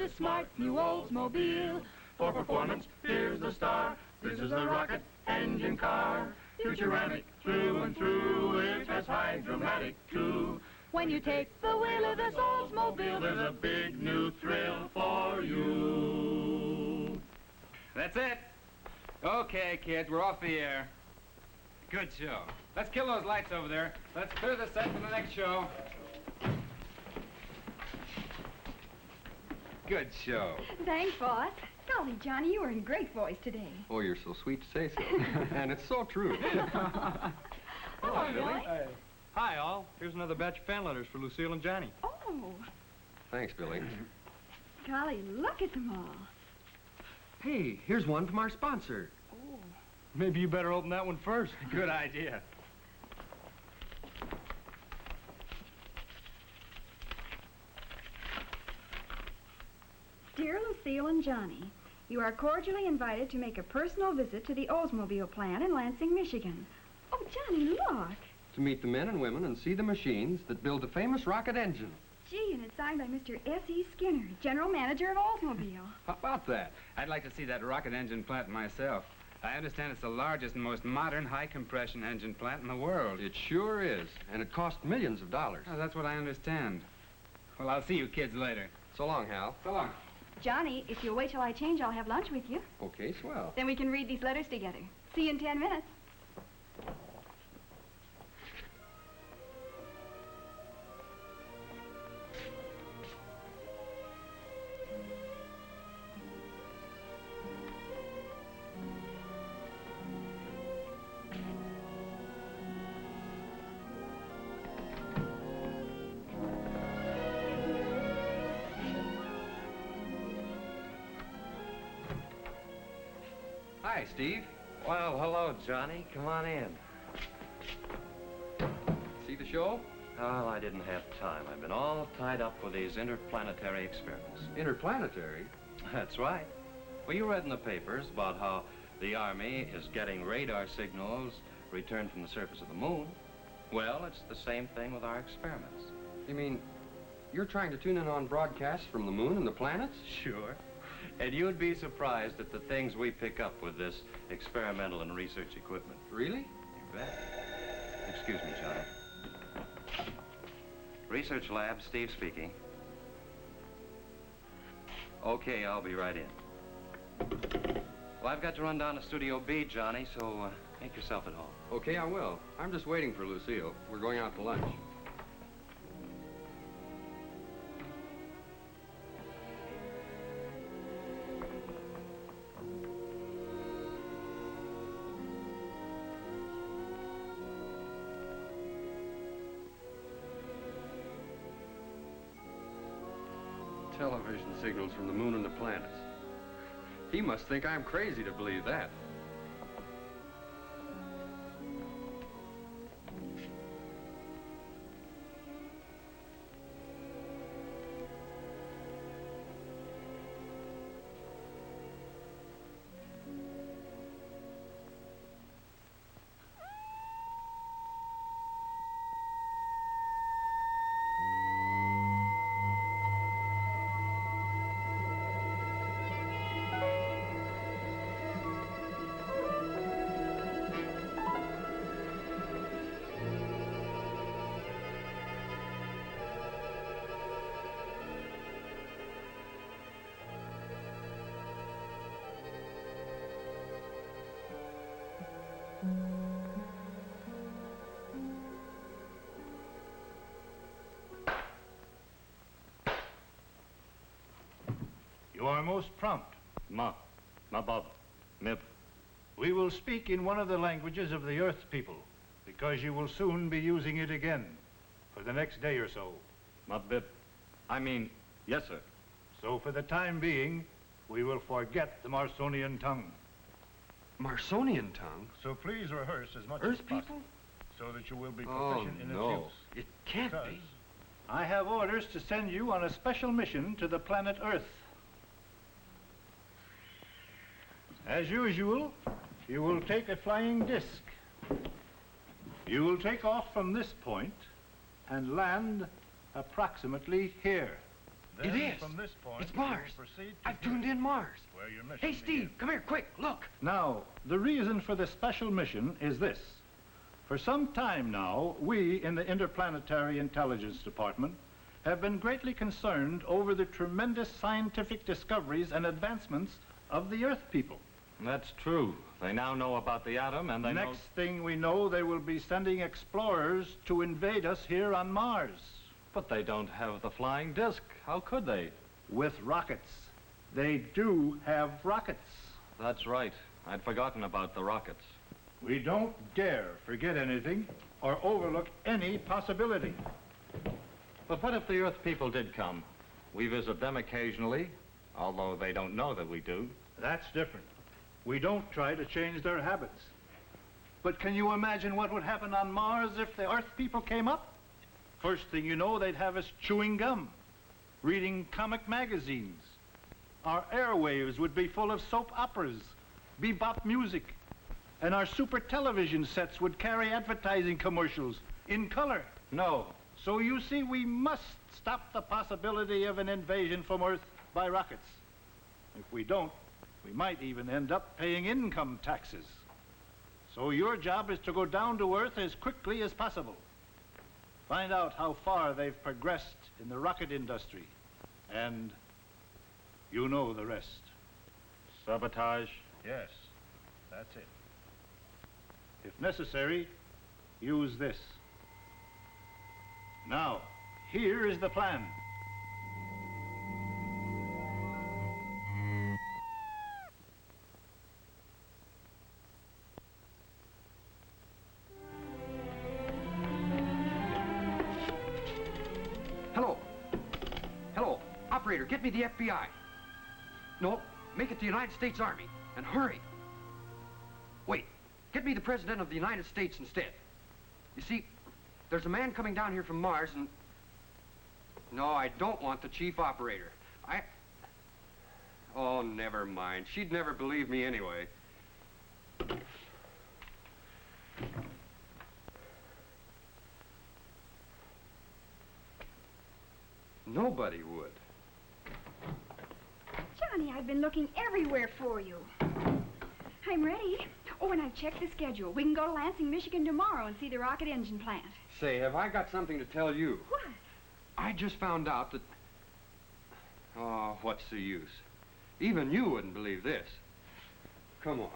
this smart new Oldsmobile. For performance, here's the star. This is the rocket engine car. Futuramic through and through. It has hydromatic too. When you take the wheel of this Oldsmobile, there's a big new thrill for you. That's it. Okay, kids, we're off the air. Good show. Let's kill those lights over there. Let's clear the set for the next show. Good show. Thanks, boss. Golly, Johnny, you were in great voice today. Oh, you're so sweet to say so. And it's so true. Hello, Billy. Hi, all. Here's another batch of fan letters for Lucille and Johnny. Oh, Thanks, Billy. golly, look at them all. Hey, here's one from our sponsor. Oh. Maybe you better open that one first. Good idea. Dear Lucille and Johnny, you are cordially invited to make a personal visit to the Oldsmobile plant in Lansing, Michigan. Oh, Johnny, look. To meet the men and women and see the machines that build the famous rocket engine. Gee, and it's signed by Mr. S.E. Skinner, general manager of Oldsmobile. How about that? I'd like to see that rocket engine plant myself. I understand it's the largest and most modern high-compression engine plant in the world. It sure is. And it cost millions of dollars. Oh, that's what I understand. Well, I'll see you kids later. So long, Hal. So long. Johnny, if you'll wait till I change, I'll have lunch with you. Okay, swell. Then we can read these letters together. See you in 10 minutes. Hi, Steve. Well, hello, Johnny. Come on in. See the show? Oh, I didn't have time. I've been all tied up with these interplanetary experiments. Interplanetary? That's right. Well, you read in the papers about how the Army is getting radar signals returned from the surface of the moon. Well, it's the same thing with our experiments. You mean you're trying to tune in on broadcasts from the moon and the planets? Sure. And you'd be surprised at the things we pick up with this experimental and research equipment. Really? You bet. Excuse me, Johnny. Research lab, Steve speaking. Okay, I'll be right in. Well, I've got to run down to Studio B, Johnny, so make yourself at home. Okay, I will. I'm just waiting for Lucille. We're going out to lunch. Television signals from the moon and the planets. He must think I'm crazy to believe that. You are most prompt. Ma baba, mib. We will speak in one of the languages of the Earth people, because you will soon be using it again for the next day or so. Ma bib. I mean, yes, sir. So for the time being, we will forget the Marsonian tongue. Marsonian tongue? So please rehearse as much Earth as possible, people? so that you will be Oh, proficient in no. its use. It can't Because be. I have orders to send you on a special mission to the planet Earth. As usual, you will take a flying disc. You will take off from this point and land approximately here. Then It is. From this point, It's Mars. you will proceed to I've tuned in Mars. where your mission Hey, Steve, begins. come here, quick, look. Now, the reason for this special mission is this. For some time now, we in the Interplanetary Intelligence Department have been greatly concerned over the tremendous scientific discoveries and advancements of the Earth people. That's true. They now know about the atom, and they know... Next thing we know, they will be sending explorers to invade us here on Mars. But they don't have the flying disc. How could they? With rockets. They do have rockets. That's right. I'd forgotten about the rockets. We don't dare forget anything or overlook any possibility. But what if the Earth people did come? We visit them occasionally, although they don't know that we do. That's different. We don't try to change their habits. But can you imagine what would happen on Mars if the Earth people came up? First thing you know, they'd have us chewing gum, reading comic magazines. Our airwaves would be full of soap operas, bebop music, and our super television sets would carry advertising commercials in color. No. So you see, we must stop the possibility of an invasion from Earth by rockets. If we don't, we might even end up paying income taxes. So your job is to go down to Earth as quickly as possible. Find out how far they've progressed in the rocket industry. And you know the rest. Sabotage? Yes, that's it. If necessary, use this. Now, here is the plan. Hello. Hello. Operator, get me the FBI. No, make it the United States Army, and hurry. Wait, get me the President of the United States instead. You see, there's a man coming down here from Mars, and... No, I don't want the chief operator. Oh, never mind. She'd never believe me anyway. Nobody would. Johnny, I've been looking everywhere for you. I'm ready. Oh, and I've checked the schedule. We can go to Lansing, Michigan tomorrow and see the rocket engine plant. Say, have I got something to tell you? What? I just found out that... Oh, what's the use? Even you wouldn't believe this. Come on.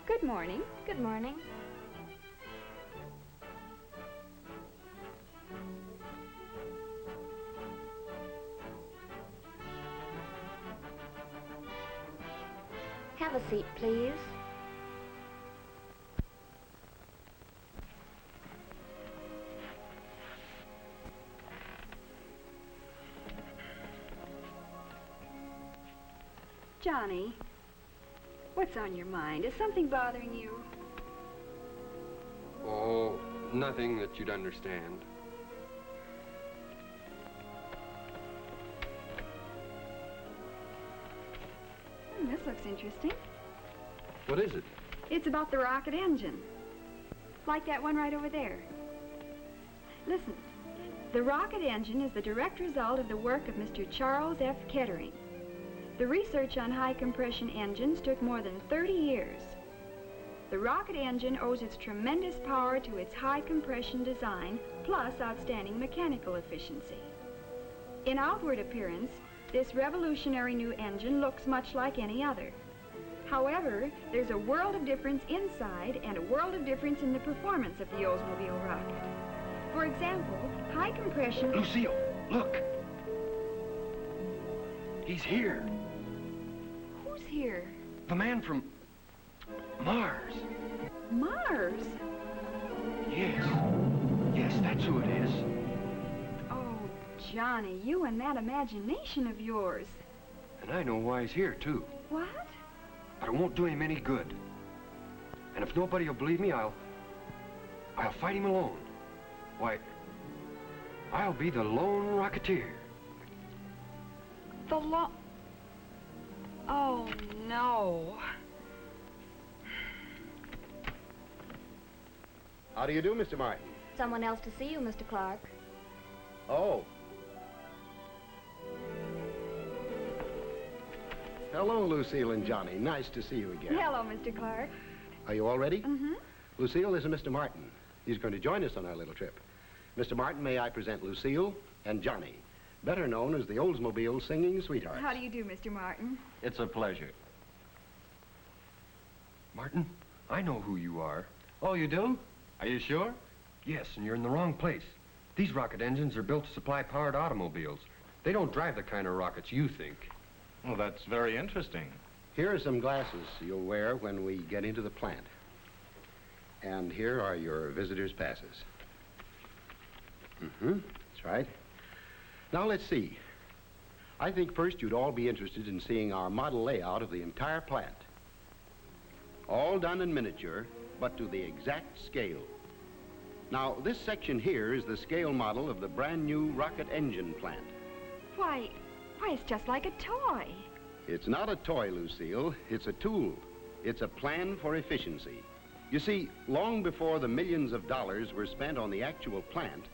Good morning. Good morning. Have a seat, please. Johnny, what's on your mind? Is something bothering you? Oh, nothing that you'd understand. This looks interesting. What is it? It's about the rocket engine. Like that one right over there. Listen, the rocket engine is the direct result of the work of Mr. Charles F. Kettering. The research on high compression engines took more than 30 years. The rocket engine owes its tremendous power to its high compression design, plus outstanding mechanical efficiency. In outward appearance, this revolutionary new engine looks much like any other. However, there's a world of difference inside and a world of difference in the performance of the Oldsmobile rocket. For example, high compression... Lucille, look. He's here. Who's here? The man from Mars. Mars? Yes. Yes, that's who it is. Oh, Johnny, you and that imagination of yours. And I know why he's here, too. What? But it won't do him any good. And if nobody will believe me, I'll fight him alone. Why, I'll be the lone Rocketeer. Oh, no. How do you do, Mr. Martin? Someone else to see you, Mr. Clark. Oh. Hello, Lucille and Johnny. Nice to see you again. Hello, Mr. Clark. Are you all ready? Mm-hmm. Lucille, this is Mr. Martin. He's going to join us on our little trip. Mr. Martin, may I present Lucille and Johnny, better known as the Oldsmobile Singing Sweethearts. How do you do, Mr. Martin? It's a pleasure. Martin, I know who you are. Oh, you do? Are you sure? Yes, and you're in the wrong place. These rocket engines are built to supply powered automobiles. They don't drive the kind of rockets you think. Well, that's very interesting. Here are some glasses you'll wear when we get into the plant. And here are your visitor's passes. That's right. Now, let's see. I think first you'd all be interested in seeing our model layout of the entire plant. All done in miniature, but to the exact scale. Now, this section here is the scale model of the brand new rocket engine plant. Why, it's just like a toy. It's not a toy, Lucille. It's a tool. It's a plan for efficiency. You see, long before the millions of dollars were spent on the actual plant,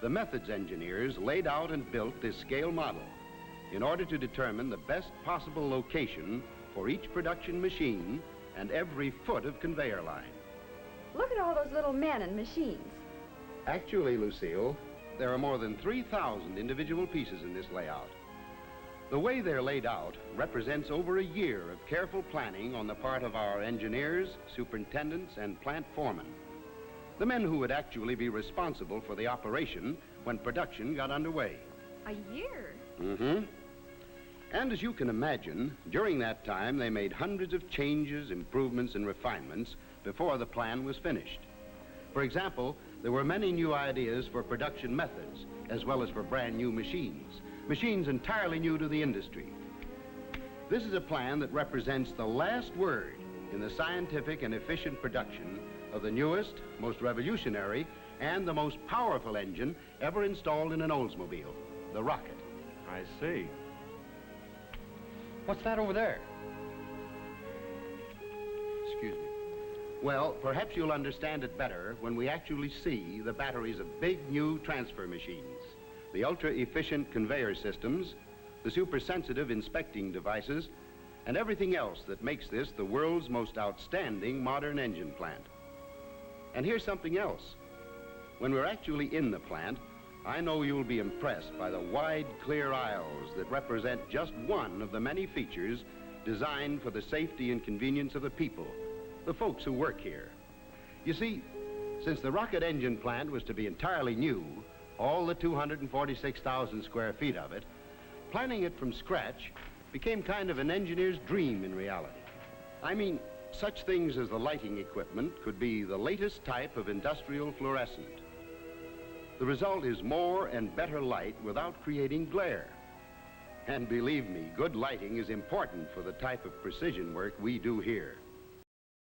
the methods engineers laid out and built this scale model in order to determine the best possible location for each production machine and every foot of conveyor line. Look at all those little men and machines. Actually, Lucille, there are more than 3,000 individual pieces in this layout. The way they're laid out represents over a year of careful planning on the part of our engineers, superintendents, and plant foremen. The men who would actually be responsible for the operation when production got underway. A year? Mm-hmm. And as you can imagine, during that time they made hundreds of changes, improvements, and refinements before the plan was finished. For example, there were many new ideas for production methods, as well as for brand new machines. Machines entirely new to the industry. This is a plan that represents the last word in the scientific and efficient production of the newest, most revolutionary, and the most powerful engine ever installed in an Oldsmobile, the rocket. I see. What's that over there? Excuse me. Well, perhaps you'll understand it better when we actually see the batteries of big new transfer machines, the ultra-efficient conveyor systems, the super-sensitive inspecting devices, and everything else that makes this the world's most outstanding modern engine plant. And here's something else. When we're actually in the plant, I know you'll be impressed by the wide, clear aisles that represent just one of the many features designed for the safety and convenience of the people, the folks who work here. You see, since the rocket engine plant was to be entirely new, all the 246,000 square feet of it, planning it from scratch became kind of an engineer's dream in reality. I mean, such things as the lighting equipment could be the latest type of industrial fluorescent. The result is more and better light without creating glare. And believe me, good lighting is important for the type of precision work we do here.